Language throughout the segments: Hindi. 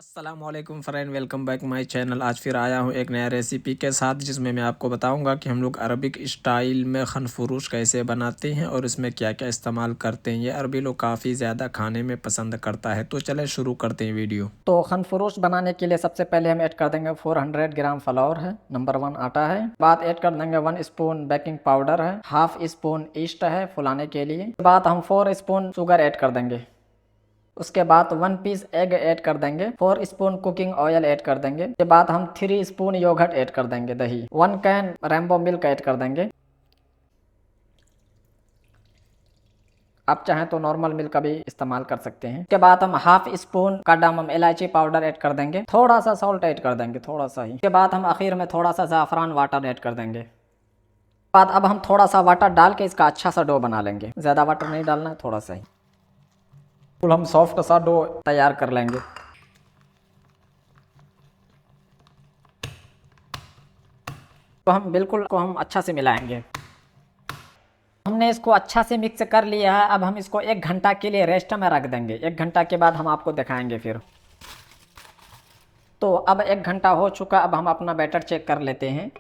अस्सलामुअलैकुम friend, welcome back my channel. आज फिर आया हूँ एक नया रेसिपी के साथ, जिसमें मैं आपको बताऊंगा कि हम लोग अरबिक स्टाइल में खनफुरुश कैसे बनाते हैं और इसमें क्या क्या इस्तेमाल करते हैं। ये अरबी लोग काफ़ी ज़्यादा खाने में पसंद करता है। तो चलें शुरू करते हैं वीडियो। तो खनफरोश बनाने के लिए सबसे पहले हम ऐड कर देंगे 400 ग्राम फ्लावर है, नंबर 1 आटा है। बाद ऐड कर देंगे 1 स्पून बेकिंग पाउडर है, हाफ स्पून ईस्ट है फुलाने के लिए। बाद हम 4 स्पून शुगर ऐड कर देंगे। उसके बाद 1 पीस एग ऐड कर देंगे, 4 स्पून कुकिंग ऑयल ऐड कर देंगे। उसके बाद हम 3 स्पून योगर्ट ऐड कर देंगे, दही 1 कैन रेम्बो मिल्क ऐड कर देंगे। आप चाहें तो नॉर्मल मिल्क का भी इस्तेमाल कर सकते हैं। उसके बाद हम हाफ स्पून कार्डामम इलायची पाउडर ऐड कर देंगे, थोड़ा सा सॉल्ट ऐड कर देंगे, थोड़ा सा ही। उसके बाद हम आखिर में थोड़ा सा ज़ाफ़रान वाटर ऐड कर देंगे। बाद अब हम थोड़ा सा वाटर डाल के इसका अच्छा सा डो बना लेंगे। ज़्यादा वाटर नहीं डालना है, थोड़ा सा ही। बिल्कुल हम सॉफ्ट सा डो तैयार कर लेंगे। तो हम बिल्कुल को हम अच्छा से मिलाएंगे। हमने इसको अच्छा से मिक्स कर लिया है। अब हम इसको 1 घंटा के लिए रेस्ट में रख देंगे। 1 घंटा के बाद हम आपको दिखाएंगे फिर। तो अब 1 घंटा हो चुका। अब हम अपना बैटर चेक कर लेते हैं।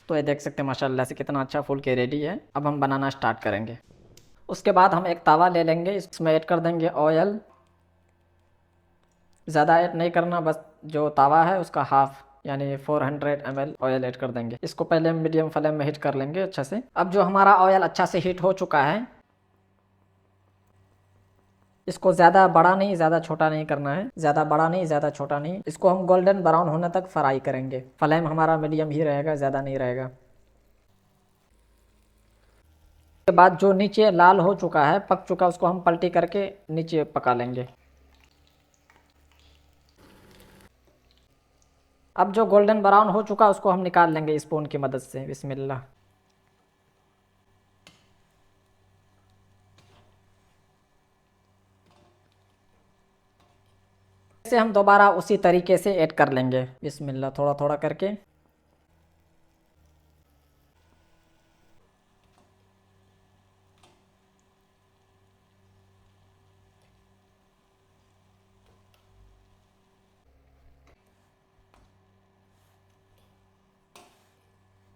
तो ये देख सकते हैं माशाल्लाह से कितना अच्छा फूल के रेडी है। अब हम बनाना स्टार्ट करेंगे। उसके बाद हम एक तवा ले लेंगे, इसमें ऐड कर देंगे ऑयल। ज़्यादा ऐड नहीं करना, बस जो तवा है उसका हाफ यानी 400 ml ऑयल ऐड कर देंगे। इसको पहले मीडियम फ्लेम में हीट कर लेंगे अच्छा से। अब जो हमारा ऑयल अच्छा से हीट हो चुका है, इसको ज़्यादा बड़ा नहीं ज़्यादा छोटा नहीं करना है, ज़्यादा बड़ा नहीं ज़्यादा छोटा नहीं। इसको हम गोल्डन ब्राउन होने तक फ्राई करेंगे। फ्लेम हमारा मीडियम ही रहेगा, ज़्यादा नहीं रहेगा। उसके बाद जो नीचे लाल हो चुका है, पक चुका, उसको हम पलटी करके नीचे पका लेंगे। अब जो गोल्डन ब्राउन हो चुका है उसको हम निकाल लेंगे स्पून की मदद से। बिस्मिल्लाह। इसे हम दोबारा उसी तरीके से ऐड कर लेंगे, बिस्मिल्लाह, थोड़ा थोड़ा करके।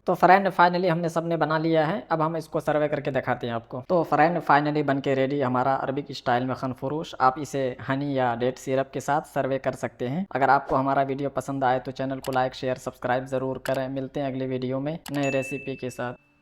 तो फ्रेंड फाइनली हमने सबने बना लिया है। अब हम इसको सर्वे करके दिखाते हैं आपको। तो फ्रेंड फाइनली बन के रेडी हमारा अरबिक स्टाइल में खनफुरुश। आप इसे हनी या डेट सिरप के साथ सर्वे कर सकते हैं। अगर आपको हमारा वीडियो पसंद आए तो चैनल को लाइक शेयर सब्सक्राइब ज़रूर करें। मिलते हैं अगली वीडियो में नए रेसिपी के साथ।